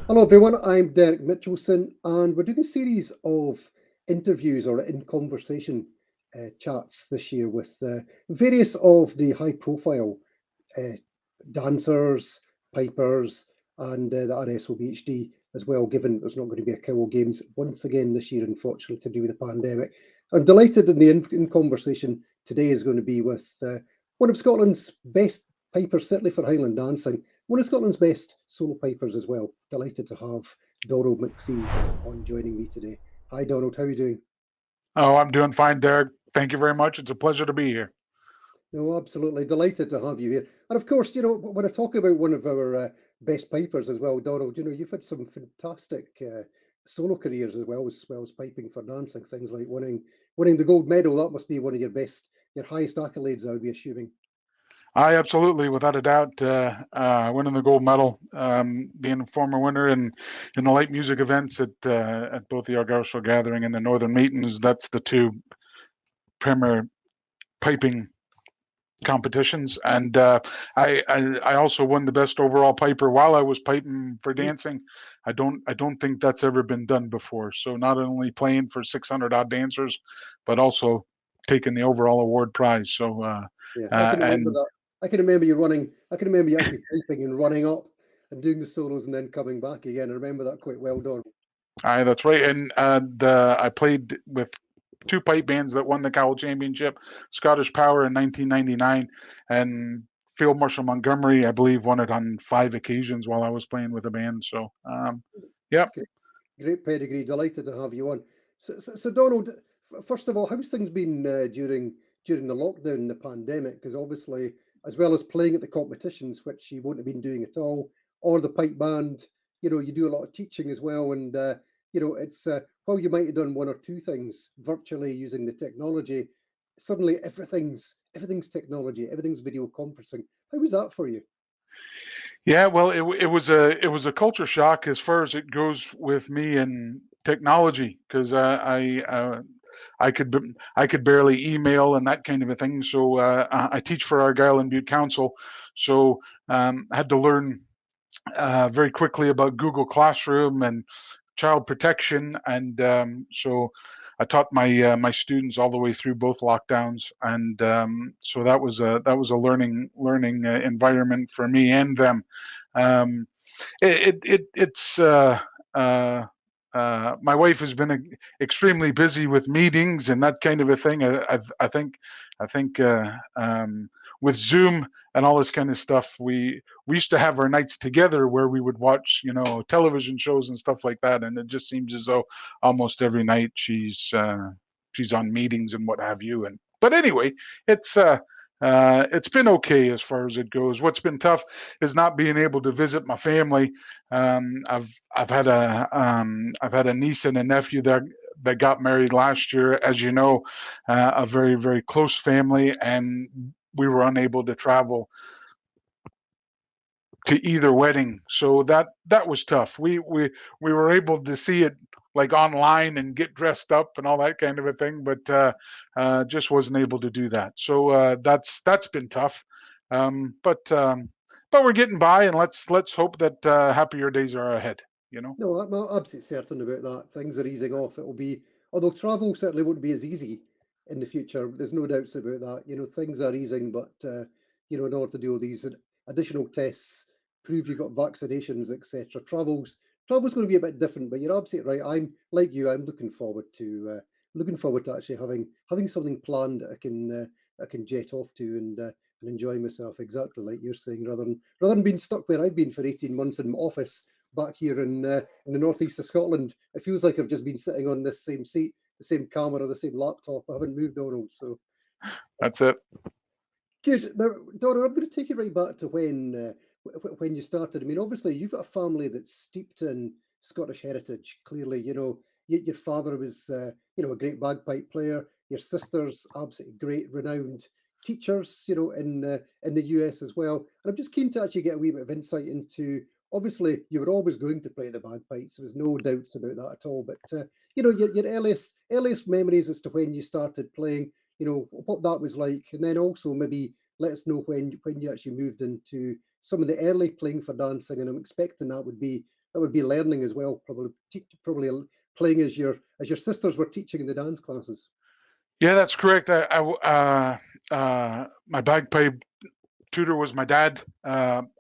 Hello, everyone. I'm Deryck Mitchelson, and we're doing a series of interviews or in conversation chats this year with various of the high profile uh, dancers, pipers, and the RSOBHD as well, given there's not going to be a Cowal Games once again this year, unfortunately, to do with the pandemic. I'm delighted in conversation today is going to be with one of Scotland's best pipers, certainly for Highland dancing, one of Scotland's best solo pipers as well. Delighted to have Donald MacPhee on joining me today. Hi, Donald. How are you doing? Oh, I'm doing fine, Derek. Thank you very much. It's a pleasure to be here. No, absolutely delighted to have you here. And of course, when I talk about one of our best pipers as well, Donald, you've had some fantastic solo careers as well as piping for dancing. Things like winning the gold medal. That must be one of your highest accolades, I would be assuming. I absolutely, without a doubt, winning the gold medal, being a former winner in the light music events at both the Argyll Gathering and the Northern Meetings. That's the two premier piping competitions, and I also won the best overall piper while I was piping for Mm, dancing. I don't think that's ever been done before. So not only playing for 600 odd dancers, but also taking the overall award prize. So yeah, I can remember and that. I can remember you running. I can remember you actually piping and running up and doing the solos and then coming back again. I remember that quite well, Donald. that's right. And I played with two pipe bands that won the Cowal Championship, Scottish Power in 1999, and Field Marshal Montgomery, I believe, won it on 5 occasions while I was playing with a band. So, yeah. Great pedigree. Delighted to have you on. So Donald, first of all, how's things been during the lockdown, the pandemic? Because obviously, as well as playing at the competitions, which you won't have been doing at all, or the pipe band, you do a lot of teaching as well, and it's while you might have done one or two things virtually using the technology, suddenly everything's technology, everything's video conferencing. How was that for you? Yeah, well, it was a culture shock as far as it goes with me and technology because I could barely email and that kind of a thing. So I teach for Argyll and Butte Council, so I had to learn very quickly about Google Classroom and child protection, and so I taught my students all the way through both lockdowns, and so that was a learning environment for me and them. Um, it's uh, my wife has been extremely busy with meetings and that kind of a thing. I think with Zoom and all this kind of stuff, we used to have our nights together where we would watch, television shows and stuff like that. And it just seems as though almost every night she's on meetings and what have you. And but anyway, it's uh, it's been okay as far as it goes. What's been tough is not being able to visit my family. I've had a niece and a nephew that got married last year, as you know, a very very close family, and we were unable to travel to either wedding, so that was tough. We were able to see it like online and get dressed up and all that kind of a thing, but just wasn't able to do that. So that's been tough, but we're getting by, and let's hope that happier days are ahead. You know. No, I'm absolutely certain about that. Things are easing off. It'll be, although travel certainly won't be as easy in the future. There's no doubts about that. Things are easing, but in order to do all these additional tests, prove you've got vaccinations, etc. Travel's going to be a bit different. But you're absolutely right. I'm like you. I'm looking forward to actually having something planned that I can jet off to and enjoy myself exactly like you're saying, rather than being stuck where I've been for 18 months in my office back here in the northeast of Scotland. It feels like I've just been sitting on this same seat, the same camera, the same laptop. I haven't moved, Donald. So That's it. good. Now, Donald, I'm going to take you right back to when you started. I mean, obviously, you've got a family that's steeped in Scottish heritage. Clearly, your father was, a great bagpipe player. Your sister's absolutely great, renowned teachers, in the US as well. And I'm just keen to actually get a wee bit of insight into. Obviously, you were always going to play the bagpipes. There was no doubts about that at all. But your earliest memories as to when you started playing, what that was like, and then also maybe let us know when you actually moved into some of the early playing for dancing. And I'm expecting that would be that would be learning as well. Probably playing as your sisters were teaching in the dance classes. Yeah, that's correct. My bagpipe tutor was my dad.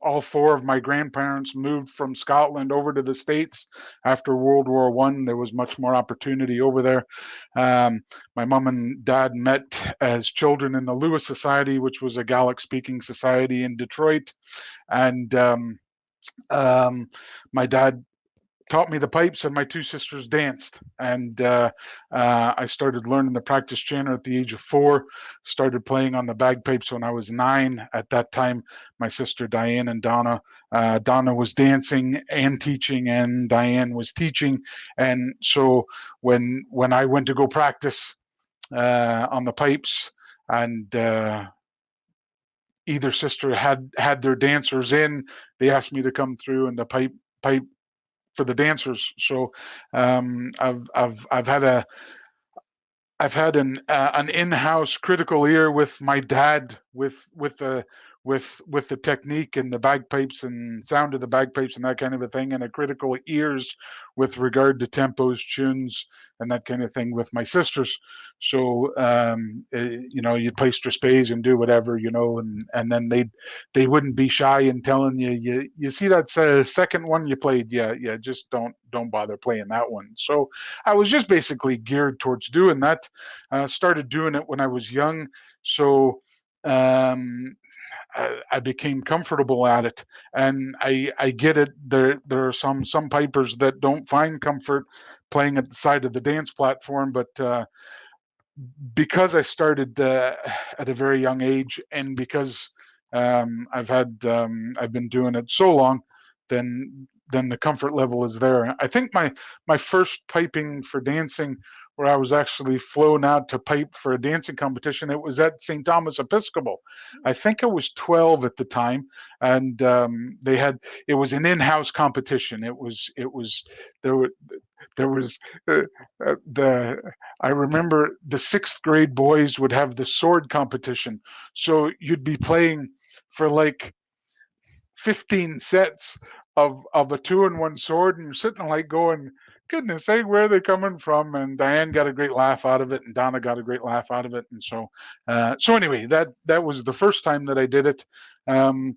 All four of my grandparents moved from Scotland over to the States after World War One. There was much more opportunity over there. My mom and dad met as children in the Lewis Society, which was a Gaelic-speaking society in Detroit, and my dad taught me the pipes, and my two sisters danced. And I started learning the practice chanter at the age of 4. Started playing on the bagpipes when I was 9. At that time, my sister Diane and Donna. Donna was dancing and teaching, and Diane was teaching. And so when I went to go practice on the pipes, and either sister had their dancers in, they asked me to come through and the pipe for the dancers. So I've had an in-house critical ear with my dad with the technique and the bagpipes and sound of the bagpipes and that kind of a thing, and a critical ears with regard to tempos, tunes, and that kind of thing with my sisters. So you'd play Strathspey and do whatever, and then they wouldn't be shy in telling you see that second one you played, just don't bother playing that one. So I was just basically geared towards doing that. Started doing it when I was young, so I became comfortable at it, and I get it. There are some pipers that don't find comfort playing at the side of the dance platform, but because I started at a very young age, and because I've been doing it so long, then the comfort level is there. I think my first piping for dancing, where I was actually flown out to pipe for a dancing competition, it was at St. Thomas Episcopal. I think I was 12 at the time, and it was an in-house competition. There were there was the I remember the 6th grade boys would have the sword competition. So you'd be playing for like 15 sets of a 2-in-1 sword, and you're sitting like going, goodness sake, where are they coming from? And Diane got a great laugh out of it, and Donna got a great laugh out of it. And so anyway, that was the first time that I did it, and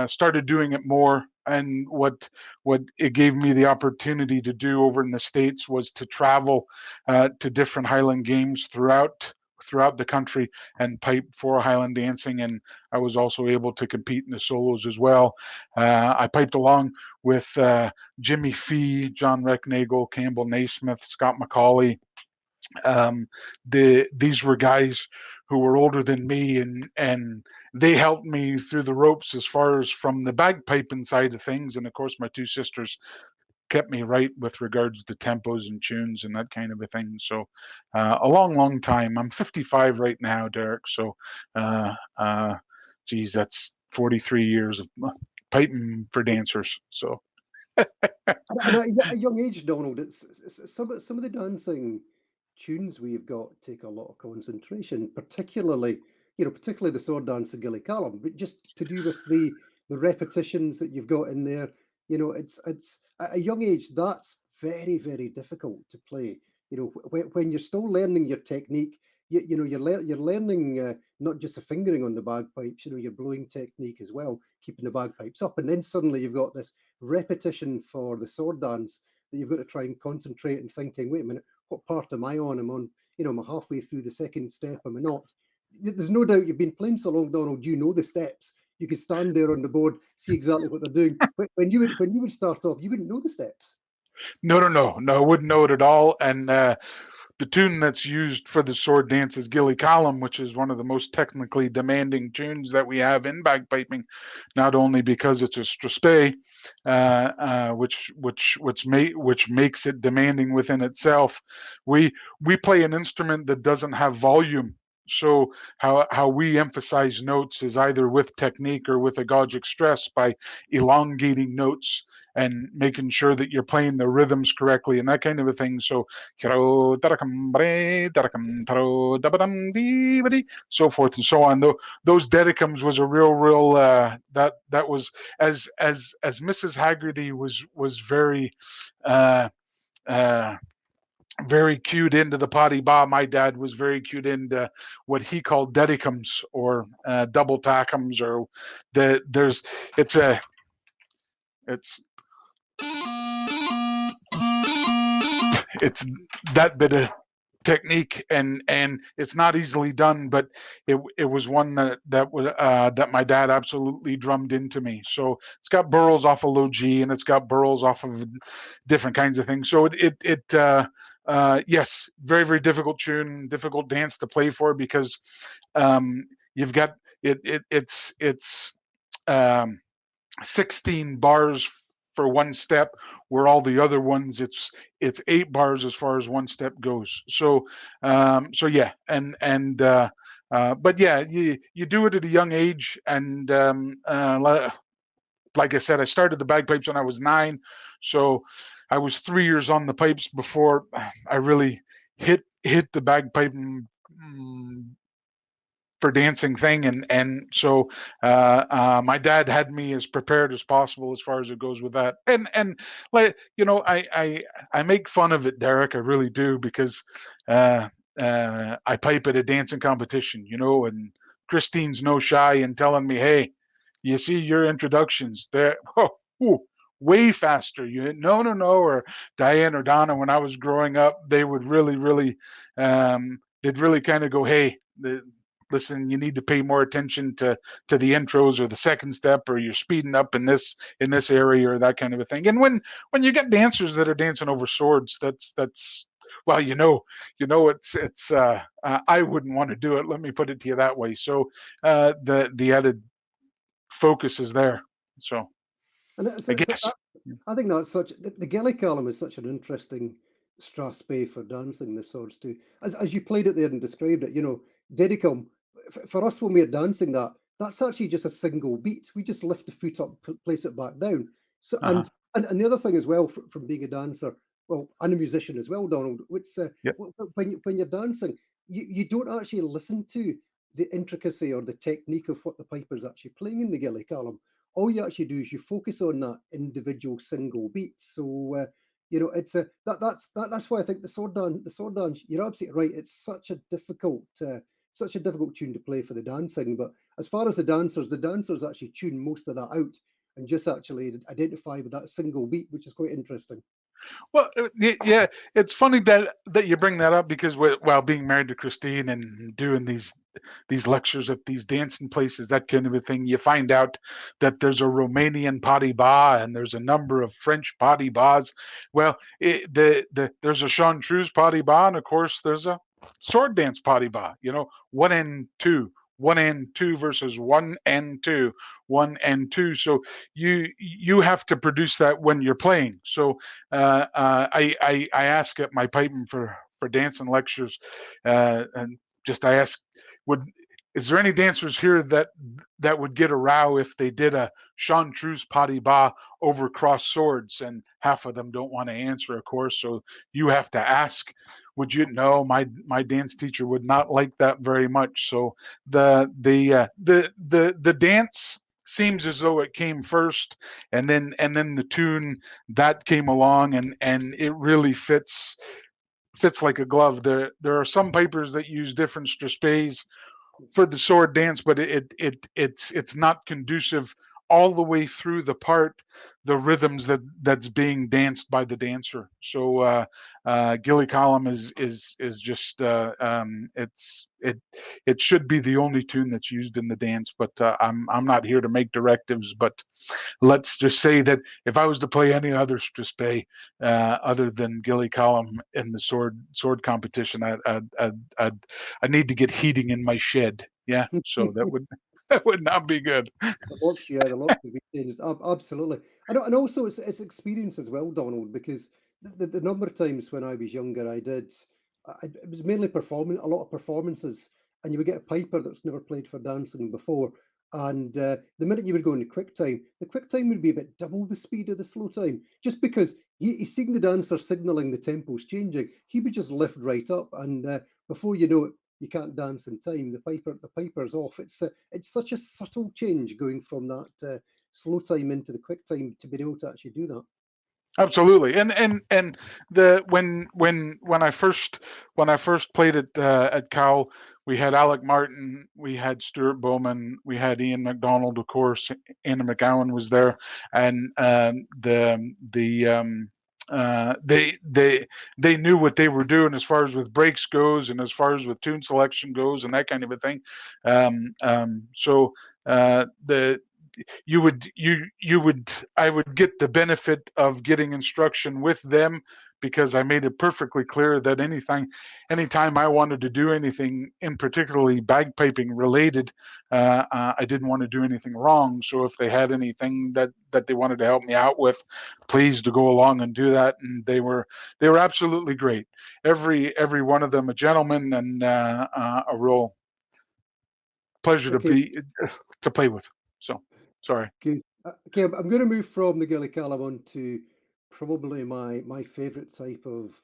started doing it more. And what it gave me the opportunity to do over in the States was to travel to different Highland games throughout the country and pipe for Highland dancing. And I was also able to compete in the solos as well. I piped along with Jimmy Fee, John Recknagel, Campbell Naismith, Scott McCauley. These were guys who were older than me, and they helped me through the ropes as far as from the bagpiping side of things. And of course, my two sisters kept me right with regards to tempos and tunes and that kind of a thing. So a long time. I'm 55 right now, Deryck. So that's 43 years of piping for dancers. So And at a young age, Donald, it's some of the dancing tunes we've got take a lot of concentration, particularly the sword dance of Gilly-Callum, but just to do with the repetitions that you've got in there. It's at a young age that's very, very difficult to play. When you're still learning your technique, you're learning not just the fingering on the bagpipes, your blowing technique as well, keeping the bagpipes up, and then suddenly you've got this repetition for the sword dance that you've got to try and concentrate and thinking, wait a minute, what part am I on? I'm on, I'm halfway through the second step, am I not? There's no doubt you've been playing so long, Donald, you know the steps. You could stand there on the board, see exactly what they're doing. But when you would start off, you wouldn't know the steps. No, I wouldn't know it at all. And the tune that's used for the sword dance is Gilly-Callum, which is one of the most technically demanding tunes that we have in bagpiping. Not only because it's a Strathspey, which makes it demanding within itself. We play an instrument that doesn't have volume. So how we emphasize notes is either with technique or with agogic stress by elongating notes and making sure that you're playing the rhythms correctly and that kind of a thing. So so forth and so on. Though those dedicums was a real that was as Mrs. Haggerty was uh, uh, very cued into the potty ba. My dad was very cued into what he called dedicums or double tackums or there's it's a it's it's that bit of technique and it's not easily done, but it was one that my dad absolutely drummed into me. So it's got burls off of low G and it's got burls off of different kinds of things. So yes, very difficult tune, difficult dance to play for because you've got it's um 16 bars for one step, where all the other ones it's 8 bars as far as one step goes. So yeah, but yeah, you do it at a young age, and like I said, I started the bagpipes when I was 9, so I was 3 years on the pipes before I really hit the bagpipe for dancing thing, and so my dad had me as prepared as possible as far as it goes with that, and like I make fun of it, Deryck, I really do, because uh, I pipe at a dancing competition, and Christine's no shy in telling me, hey, you see your introductions there, ooh, way faster, you no, or Diane or Donna, when I was growing up, they would really they'd really kind of go, hey, listen, you need to pay more attention to the intros or the second step, or you're speeding up in this area or that kind of a thing. And when you get dancers that are dancing over swords, that's well, it's I wouldn't want to do it. Let me put it to you that way. So the added focus is there. So And I guess. I think that's such the Gelly column is such an interesting strass bay for dancing the swords too. As you played it there and described it, Dedicum, for us when we're dancing that's actually just a single beat. We just lift the foot up, place it back down. So Uh-huh. and the other thing as well from being a dancer, well, and a musician as well, Donald, which Yep. when you're dancing, you don't actually listen to the intricacy or the technique of what the piper's actually playing in the Gelly column. All you actually do is you focus on that individual single beat. So it's that's why I think the sword dance. You're absolutely right. It's such a difficult tune to play for the dancing. But as far as the dancers actually tune most of that out and just actually identify with that single beat, which is quite interesting. Well, yeah, it's funny that you bring that up because while being married to Christine and doing these lectures at these dancing places, that kind of a thing, you find out that there's a Romanian pati ba and there's a number of French pati bas. Well, there's a chartreuse pati ba, and of course there's a sword dance pati ba. 1 and 2. 1 and 2 versus 1 and 2, 1 and 2. So you have to produce that when you're playing. So I ask at my piping for dancing lectures, and just I ask, would is there any dancers here that would get a row if they did a chartreuse pas de ba over cross swords? And half of them don't want to answer, of course. So you have to ask. Would you know? My dance teacher would not like that very much. So the dance seems as though it came first, and then the tune that came along, and it really fits like a glove. There are some pipers that use different strathspeys for the sword dance, but it's not conducive all the way through the part, the rhythms that's being danced by the dancer. So Gilly Column is just it should be the only tune that's used in the dance. But I'm not here to make directives. But let's just say that if I was to play any other strathspey other than Gilly Column in the sword competition, I need to get heating in my shed. Yeah, so that would that would not be good. The locks would be changed. Absolutely. And also it's experience as well, Donald, because the number of times when I was younger, it was mainly a lot of performances. and you would get a piper that's never played for dancing before. And the minute you would go into quick time, the quick time would be about double the speed of the slow time, just because he's seeing the dancer signaling the tempo's changing. He would just lift right up, and before you know it, you can't dance in time. The piper's off. It's such a subtle change going from that slow time into the quick time to be able to actually do that. Absolutely, and the when I first played at Cowal, we had Alec Martin, we had Stuart Bowman, we had Ian McDonald, of course. Anna McGowan was there, and they knew what they were doing as far as with breaks goes, and as far as with tune selection goes, and that kind of a thing. So the I would get the benefit of getting instruction with them, because I made it perfectly clear that anytime I wanted to do anything, in particularly bagpiping related, I didn't want to do anything wrong. So if they had anything that they wanted to help me out with, please to go along and do that. And they were absolutely great. Every one of them a gentleman, and a real pleasure Okay, to play with. So sorry. okay. Okay, I'm going to move from the Gaelic on to probably my favourite type of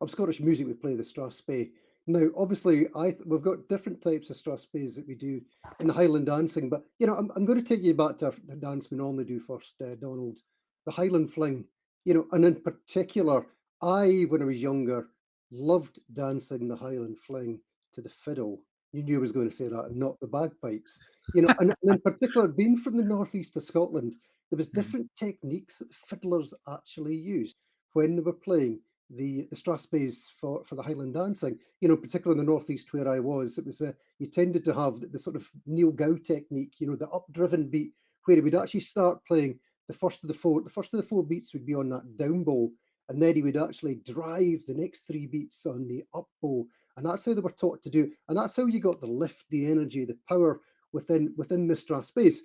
Scottish music. We play the strathspey. Now, obviously, we've got different types of strathspeys that we do in the Highland dancing, but I'm going to take you back to the dance we normally do first, Donald, the Highland Fling. And in particular, when I was younger, loved dancing the Highland Fling to the fiddle. You knew I was going to say that, and not the bagpipes. And in particular, being from the northeast of Scotland, there was Mhm. different techniques that the fiddlers actually used when they were playing the strathspeys for the Highland dancing. Particularly in the northeast where I was, it was you tended to have the sort of Neil Gow technique, the up-driven beat, where he would actually start playing the first of the four. The first of the four beats would be on that down bow, and then he would actually drive the next three beats on the up bow, and that's how they were taught to do, and that's how you got the lift, the energy, the power within the strathspeys.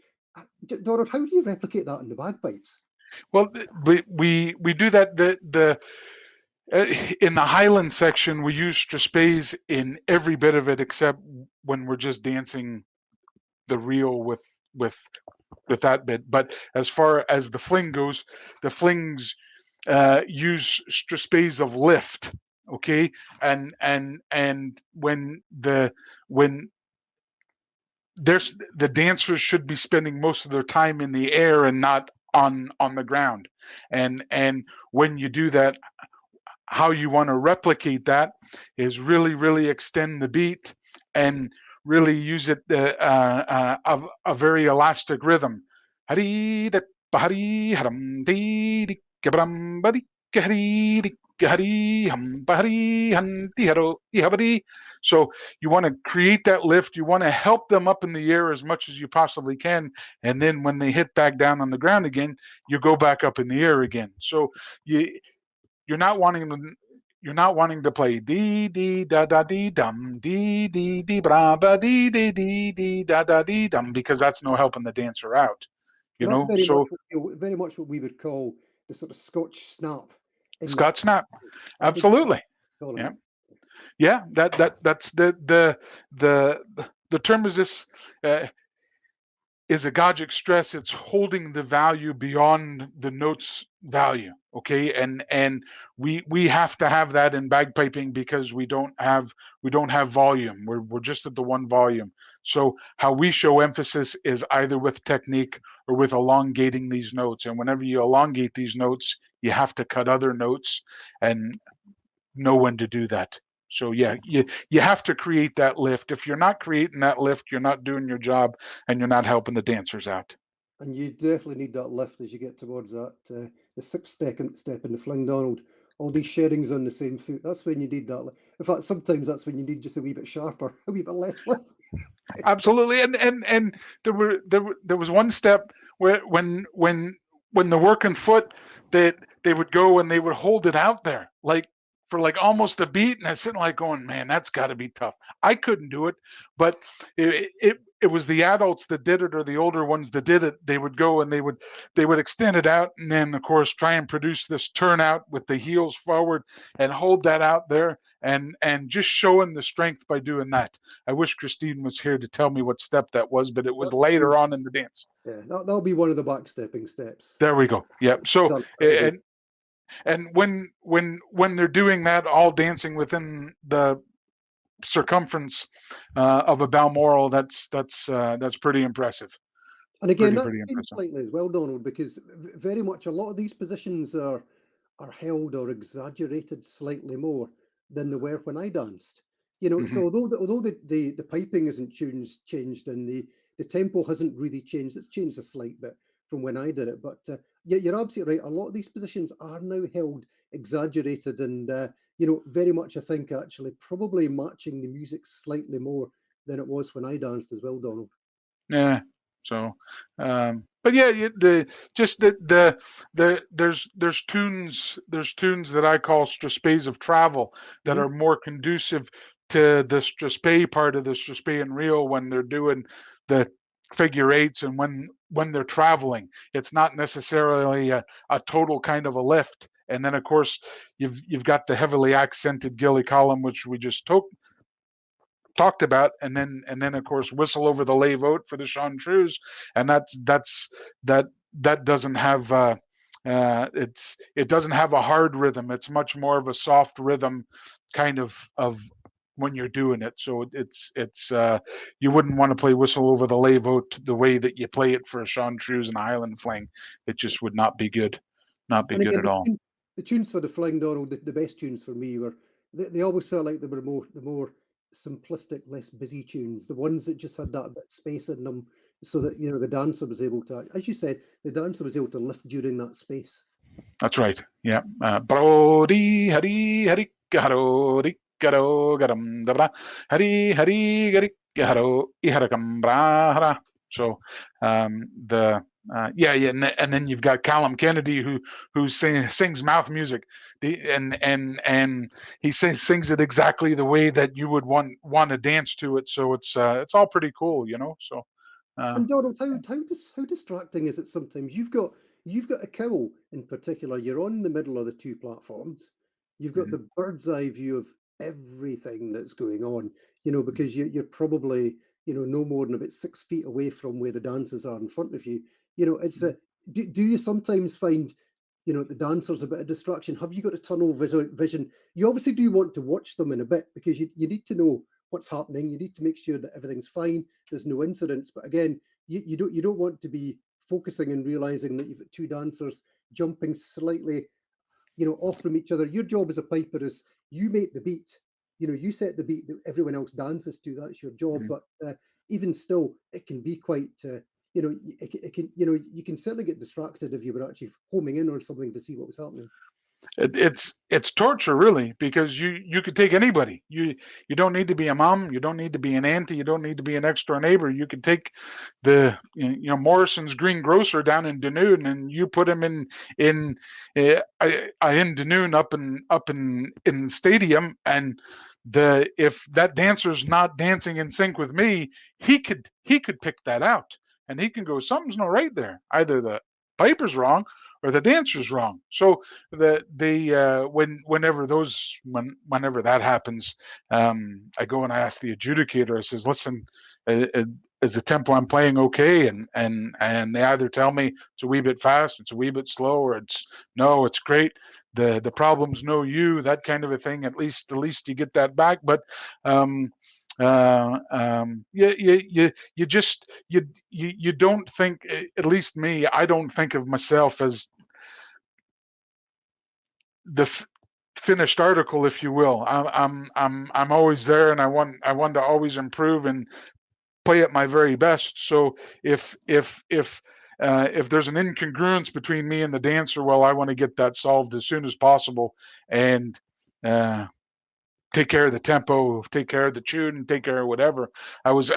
Donald, how do you replicate that in the bagpipes? Well, we do that. Uh, in the Highland section, we use strathspeys in every bit of it, except when we're just dancing the reel with that bit. But as far as the fling goes, the flings use strathspeys of lift. Okay, and when there's the dancers should be spending most of their time in the air and not on the ground, and when you do that, how you want to replicate that is really extend the beat and really use it a very elastic rhythm. So you want to create that lift. You want to help them up in the air as much as you possibly can, and then when they hit back down on the ground again, you go back up in the air again. So you you're not wanting them. You're not wanting to play dee dee da da dee dum dee dee dee bra ba dee dee dee dee da da dee dum, because that's no helping the dancer out. And that's very much So very much what we would call the sort of Scotch snap in that. Scott Snap, That's exactly absolutely, what we call it. yeah, yeah. That's the term is this. Is a Gogic stress. It's holding the value beyond the note's value. Okay, and we have to have that in bagpiping, because we don't have volume. We're just at the one volume. So how we show emphasis is either with technique or with elongating these notes. And whenever you elongate these notes, you have to cut other notes and know when to do that. So yeah, you have to create that lift. If you're not creating that lift, you're not doing your job, and you're not helping the dancers out. And you definitely need that lift as you get towards that the sixth step in the fling, Donald. All these sheddings on the same foot. That's when you need that. In fact, sometimes that's when you need just a wee bit sharper, a wee bit less lift. Absolutely, and there was one step where when the working foot, that they would go and they would hold it out there like for like almost a beat, and I was sitting like going, man, that's got to be tough. I couldn't do it, but it was the adults that did it, or the older ones that did it. They would go and they would extend it out, and then of course try and produce this turnout with the heels forward and hold that out there, and just showing the strength by doing that. I wish Christine was here to tell me what step that was, but it was later on in the dance. Yeah, that'll be one of the backstepping steps. There we go. Yep. So Done incredibly. and when they're doing that, all dancing within the circumference of a Balmoral, that's pretty impressive. And again, that Pretty changed impressive. slightly as well, Donald, because very much a lot of these positions are held or exaggerated slightly more than they were when I danced. Hmm. So although the piping isn't changed and the tempo hasn't really changed, it's changed a slight bit from when I did it. But yeah, you're absolutely right. A lot of these positions are now held exaggerated and very much I think actually probably matching the music slightly more than it was when I danced as well, Donald. Yeah. So, but yeah, the just there's tunes that I call strathspeys of travel that Mhm. are more conducive to the strathspey part of the strathspeyan reel when they're doing the figure eights, and when they're traveling. It's not necessarily a total kind of a lift. And then of course you've got the heavily accented gilly column, which we just talked about, and then of course whistle over the lay vote for the chantreuse, and that doesn't have it doesn't have a hard rhythm. It's much more of a soft rhythm kind of when you're doing it. So it's you wouldn't want to play whistle over the lay vote the way that you play it for a chantreuse and a Highland fling. It just would not be good, not be And good again, at all. the tunes for the Flying Donald, the best tunes for me were they always felt like they were the more simplistic, less busy tunes, the ones that just had that bit of space in them, so that the dancer was able to, as you said, the dancer was able to lift during that space. That's right. Yeah. Brody, hari, hari, garo, di, garo, garam, dabra, hari, hari, gari, garo, iharakam, bra, hara. So, the yeah, and then you've got Callum Kennedy who sings mouth music, and he sings it exactly the way that you would want to dance to it. So it's all pretty cool. So, uh, And Donald, how distracting is it sometimes? You've got a cowl in particular. You're on the middle of the two platforms. You've got mhm, the bird's eye view of everything that's going on. Because you're probably no more than about 6 feet away from where the dancers are in front of you. It's mhm. a. Do you sometimes find the dancers a bit of distraction? Have you got a tunnel vision? You obviously do want to watch them in a bit because you need to know what's happening. You need to make sure that everything's fine, there's no incidents. But again, you don't want to be focusing and realizing that you've got two dancers jumping slightly off from each other. Your job as a piper is you make the beat. You set the beat that everyone else dances to. That's your job. Mhm. But even still, it can be quite. It can. You can certainly get distracted if you were actually homing in on something to see what was happening. It's torture really, because you could take anybody. You don't need to be a mom, you don't need to be an auntie, you don't need to be an next door neighbor. You could take the Morrison's greengrocer down in Dunoon, and you put him in Dunoon, up in stadium, and if that dancer's not dancing in sync with me, he could pick that out, and he can go, something's not right there. Either the piper's wrong or the dancer's wrong. So whenever that happens, I go and I ask the adjudicator. I says, "Listen, uh, uh, is the tempo I'm playing okay?" And they either tell me it's a wee bit fast, it's a wee bit slow, or it's no, it's great. The problem's no you, that kind of a thing. At least you get that back. But you just you don't think, at least me, I don't think of myself as the finished article, if you will. I'm always there, and I want to always improve and play at my very best. So if there's an incongruence between me and the dancer, well, I want to get that solved as soon as possible. And uh, take care of the tempo, take care of the tune, take care of whatever. I was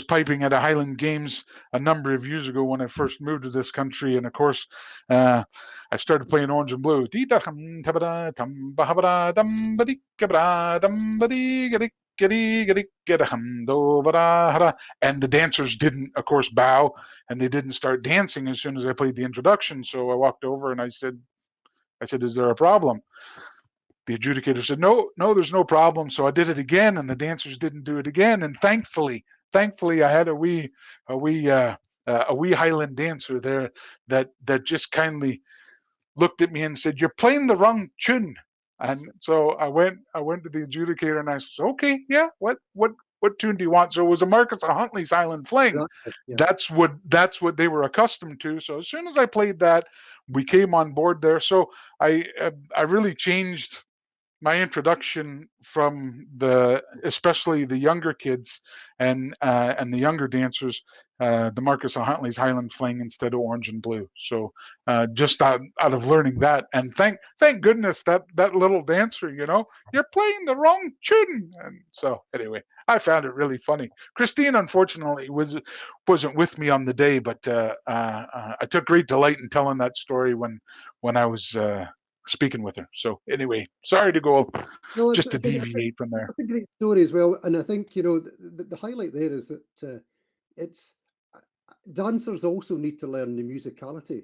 piping at a Highland Games a number of years ago when I first moved to this country, and of course, uh, I started playing Orange and Blue. And the dancers didn't, of course, bow, and they didn't start dancing as soon as I played the introduction. So I walked over and I said, "Is there a problem?" The adjudicator said, "No, no, there's no problem." So I did it again, and the dancers didn't do it again. And thankfully, I had a wee, a wee Highland dancer there that just kindly looked at me and said, "You're playing the wrong tune." And so I went to the adjudicator and I said, "Okay, yeah, what tune do you want?" So it was a Marcus of Huntley's Highland Fling. Exactly. Yeah. That's what they were accustomed to. So as soon as I played that, we came on board there. So I really changed my introduction from especially the younger kids and the younger dancers, the Marcus Huntley's Highland Fling instead of Orange and Blue. So just out of learning that, and thank goodness that little dancer, you're playing the wrong tune. And so anyway, I found it really funny. Christine, unfortunately, wasn't with me on the day, but I took great delight in telling that story when I was speaking with her. So anyway, sorry to go No, just to deviate from there. it's a great story as well, and I think the highlight there is that it's dancers also need to learn the musicality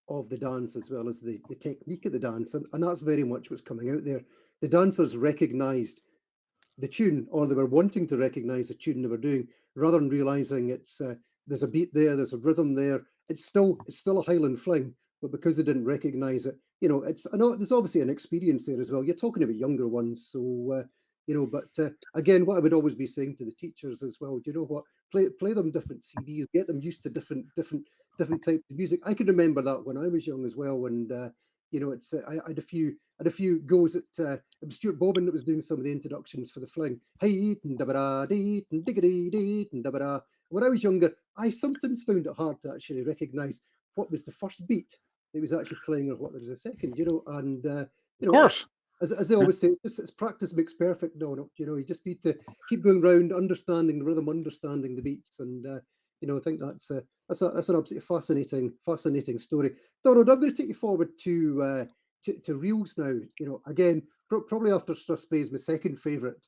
of the dance as well as the technique of the dance, and that's very much what's coming out there. The dancers recognised the tune, or they were wanting to recognise the tune they were doing, rather than realising it's there's a beat there, there's a rhythm there. It's still a Highland Fling, but because they didn't recognise it, I know there's obviously an experience there as well. You're talking about younger ones, so but again, what I would always be saying to the teachers as well, do you know what? Play them different CDs, get them used to different types of music. I can remember that when I was young as well, and it's I had a few goes at it was Stuart Bobbin that was doing some of the introductions for the Fling. Hey, da-ba-da, dee, diggity, dee, da-ba-da. When I was younger, I sometimes found it hard to actually recognise what was the first beat that was actually playing or what was the second, and Of course. as they always say, it's practice makes perfect, Donald. You just need to keep going round, understanding the rhythm, understanding the beats, and I think that's an absolutely fascinating story. Donald, I'm going to take you forward to reels now. Again, probably after Strathspey is my second favourite.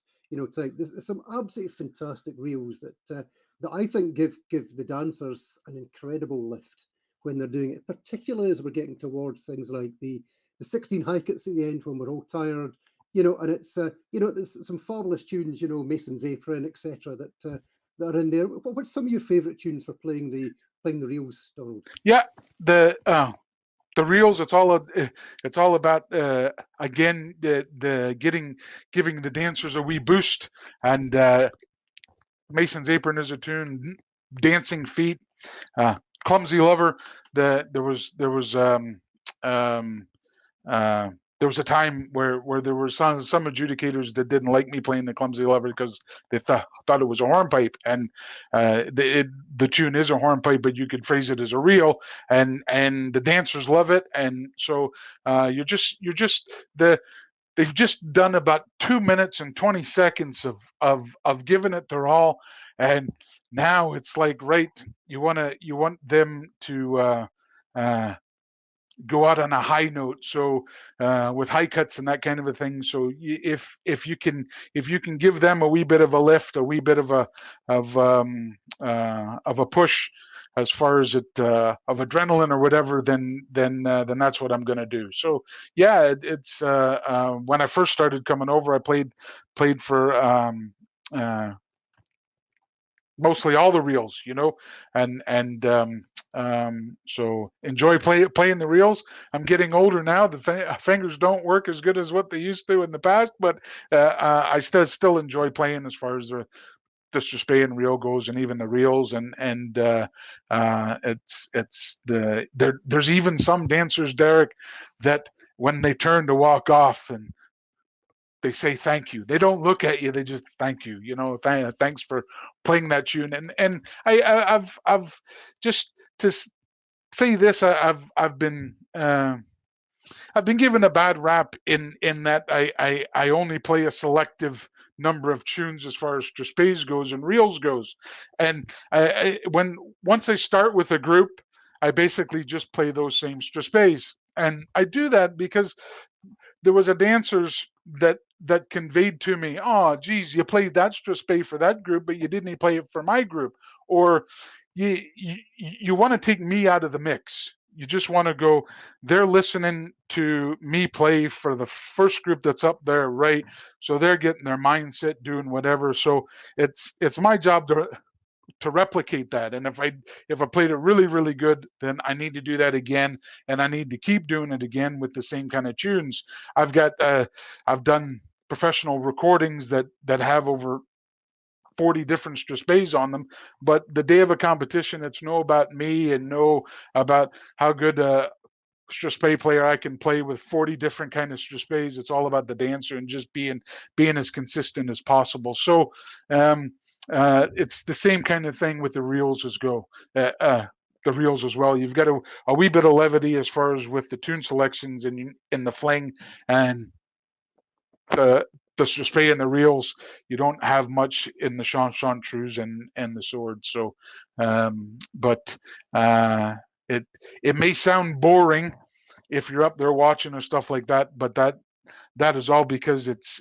Type. There's some absolutely fantastic reels that I think give the dancers an incredible lift when they're doing it, particularly as we're getting towards things like the 16 high cuts at the end when we're all tired, and it's there's some fabulous tunes, Mason's Apron, etc. that are in there. What's some of your favourite tunes for playing the reels, Donald? Yeah, the reels. It's all about again the giving the dancers a wee boost, and Mason's Apron is a tune. Dancing Feet, Clumsy Lover. Um, there was a time where there were some adjudicators that didn't like me playing the Clumsy Lover because they thought it was a hornpipe, and the tune is a hornpipe, but you could phrase it as a reel, and the dancers love it, and so you're just the they've just done about 2 minutes and 20 seconds of giving it their all, and now it's like, right, you want them to go out on a high note, so with high cuts and that kind of a thing. So if you can give them a wee bit of a lift, a wee bit of a push as far as it of adrenaline or whatever, then that's what I'm going to do. So yeah, it's when I first started coming over, I played for mostly all the reels, and so enjoy playing the reels. I'm getting older now. The fingers don't work as good as what they used to in the past, but I still enjoy playing as far as the Strathspey reel goes, and even the reels, and there's even some dancers, Deryck, that when they turn to walk off and they say thank you. They don't look at you. They just thank you. Thanks for playing that tune. And I've just to say this. I've been I've been given a bad rap in that I only play a selective number of tunes as far as Strathspey goes and reels goes, and once I start with a group, I basically just play those same Strathspeys, and I do that because there was a dancers that conveyed to me, oh geez, you played that Strathspey for that group, but you didn't play it for my group, or you want to take me out of the mix. You just want to go, they're listening to me play for the first group that's up there, right? So they're getting their mindset doing whatever. So it's my job to replicate that. And if I played it really really good, then I need to do that again, and I need to keep doing it again with the same kind of tunes. I've done professional recordings that have over 40 different Strathspeys on them, but the day of a competition, it's no about me and no about how good a Strathspey player I can play with 40 different kind of Strathspeys. It's all about the dancer and just being as consistent as possible. So um, it's the same kind of thing with the reels as go. The reels as well. You've got a wee bit of levity as far as with the tune selections and in the fling, and the Strathspey and the reels. You don't have much in the chantreux and the sword. So, but it it may sound boring if you're up there watching or stuff like that, but that is all because it's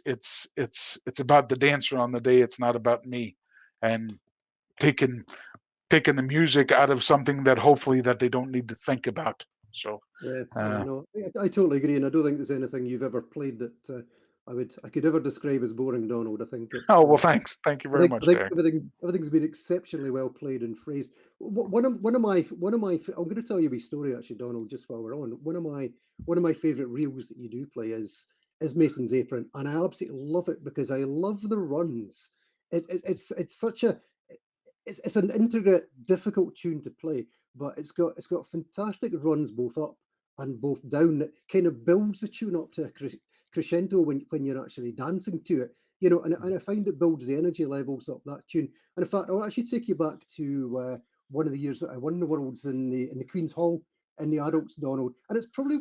about the dancer on the day. It's not about me, and taking taking the music out of something that hopefully that they don't need to think about. So, Yeah, yeah, uh, no, I totally agree, and I don't think there's anything you've ever played that I could ever describe as boring, Donald. I think oh it's well, thanks, thank you very I much, think Derek. everything's been exceptionally well played and phrased. I'm going to tell you a story actually, Donald. Just while we're on, one of my favourite reels that you do play is Mason's Apron, and I absolutely love it because I love the runs. It's such a it's an intricate, difficult tune to play, but it's got fantastic runs both up and both down that kind of builds the tune up to a crescendo when you're actually dancing to it. And I find it builds the energy levels up that tune. And in fact, I'll actually take you back to one of the years that I won the worlds in the Queen's Hall in the adults, Donald. And it's probably,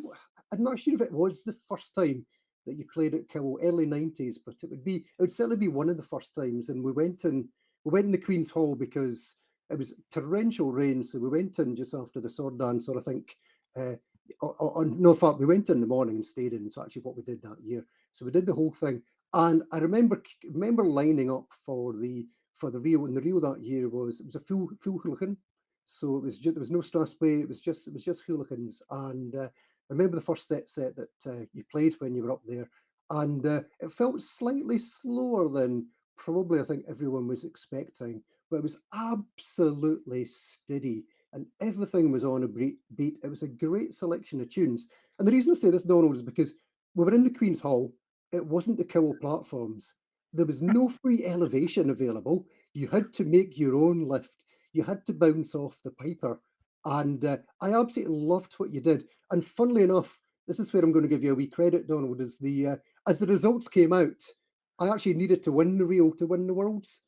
I'm not sure if it was the first time that you played at Cowal, early 90s, but it would certainly be one of the first times. And we went in the Queen's Hall because it was torrential rain, so we went in just after the sword dance, or I think. No, in fact, we went in the morning and stayed in. So actually, what we did that year, so we did the whole thing, and I remember lining up for the reel, and the reel that year was a full hooligan, so there was no Strathspey, it was just hooligans, and I remember the first set that you played when you were up there, and it felt slightly slower than probably I think everyone was expecting, but it was absolutely steady and everything was on a beat. It was a great selection of tunes. And the reason I say this, Donald, is because we were in the Queen's Hall. It wasn't the Cowal platforms. There was no free elevation available. You had to make your own lift. You had to bounce off the piper. And I absolutely loved what you did. And funnily enough, this is where I'm going to give you a wee credit, Donald, as the results came out, I actually needed to win the reel to win the worlds.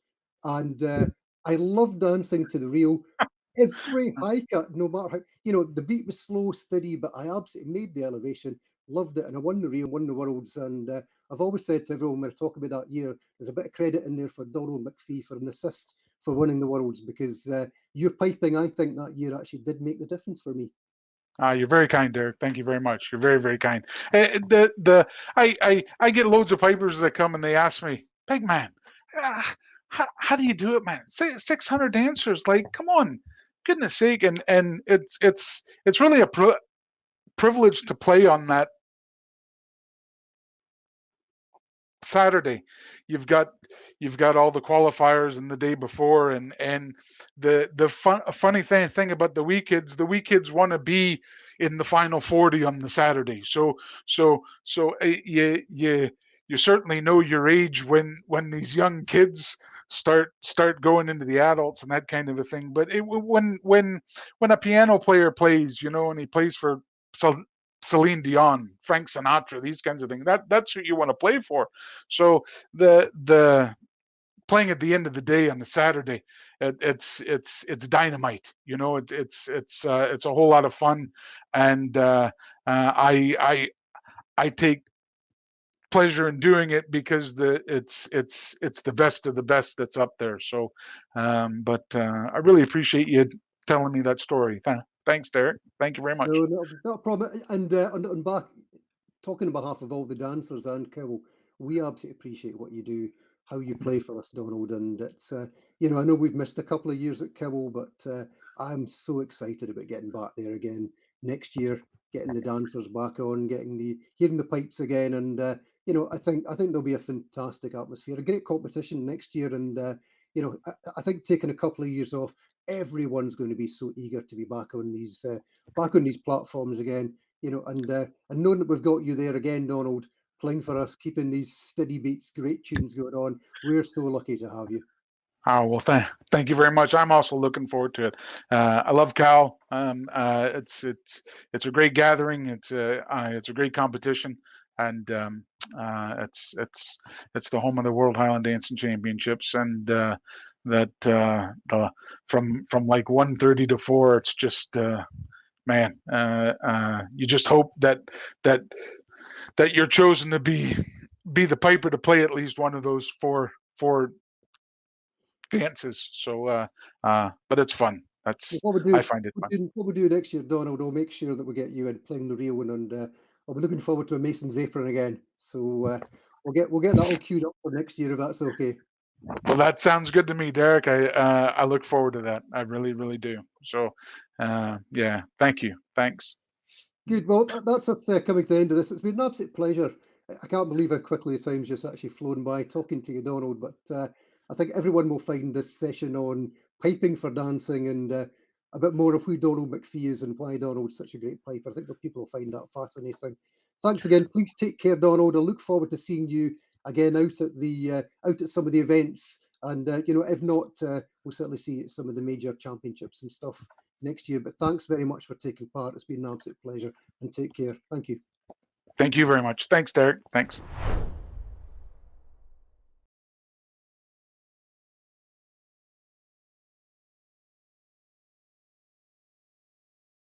And I love dancing to the reel every high cut, no matter how, the beat was slow, steady, but I absolutely made the elevation, loved it, and I won the reel, won the worlds. And I've always said to everyone when I talk about that year, there's a bit of credit in there for Donald MacPhee for an assist for winning the worlds because your piping, I think, that year actually did make the difference for me. You're very kind, Derek. Thank you very much. You're very, very kind. I get loads of pipers that come and they ask me, "Big man, how do you do it, man? 600 dancers, like, come on, goodness sake!" And it's really a privilege to play on that Saturday. You've got you've got all the qualifiers and the day before, and the funny thing about the wee kids want to be in the final 40 on the Saturday. So you certainly know your age when these young kids start going into the adults and that kind of a thing. But when a piano player plays, and he plays for Celine Dion, Frank Sinatra, these kinds of things. That's what you want to play for. So the playing at the end of the day on a Saturday, it's dynamite. It's a whole lot of fun, and I take pleasure in doing it because it's the best of the best that's up there. So, but I really appreciate you telling me that story. Thanks, Deryck. Thank you very much. No, not a problem. And on back, talking on behalf of all the dancers and Cowal, we absolutely appreciate what you do, how you play for us, Donald. And it's, you know, I know we've missed a couple of years at Cowal, but I'm so excited about getting back there again next year, getting the dancers back on, hearing the pipes again. And you know, I think there'll be a fantastic atmosphere, a great competition next year. And you know, I think taking a couple of years off, everyone's going to be so eager to be back on these platforms again. You know, and knowing that we've got you there again, Donald, playing for us, keeping these steady beats, great tunes going on, we're so lucky to have you. Oh, well, thank you very much. I'm also looking forward to it. I love Cowal. It's a great gathering. It's a great competition, and it's the home of the World Highland Dancing Championships, and from like 1:30 to 4, it's just man. You just hope that you're chosen to be the piper to play at least one of those four dances. So, but it's fun. I find it fun. What we do next year, Donald, I'll make sure that we get you in playing the real one, and I'll be looking forward to a Mason's apron again. So we'll get that all queued up for next year if that's okay. Well, that sounds good to me, Deryck. I look forward to that. I really, really do. So, yeah, thank you. Thanks. Good. Well, that's us coming to the end of this. It's been an absolute pleasure. I can't believe how quickly the time's just actually flown by talking to you, Donald. But I think everyone will find this session on piping for dancing and a bit more of who Donald MacPhee is and why Donald's such a great piper. I think that people will find that fascinating. Thanks again. Please take care, Donald. I look forward to seeing you again out at some of the events. And you know, if not, we'll certainly see you at some of the major championships and stuff next year. But thanks very much for taking part. It's been an absolute pleasure, and take care. Thank you. Thank you very much. Thanks, Deryck. Thanks.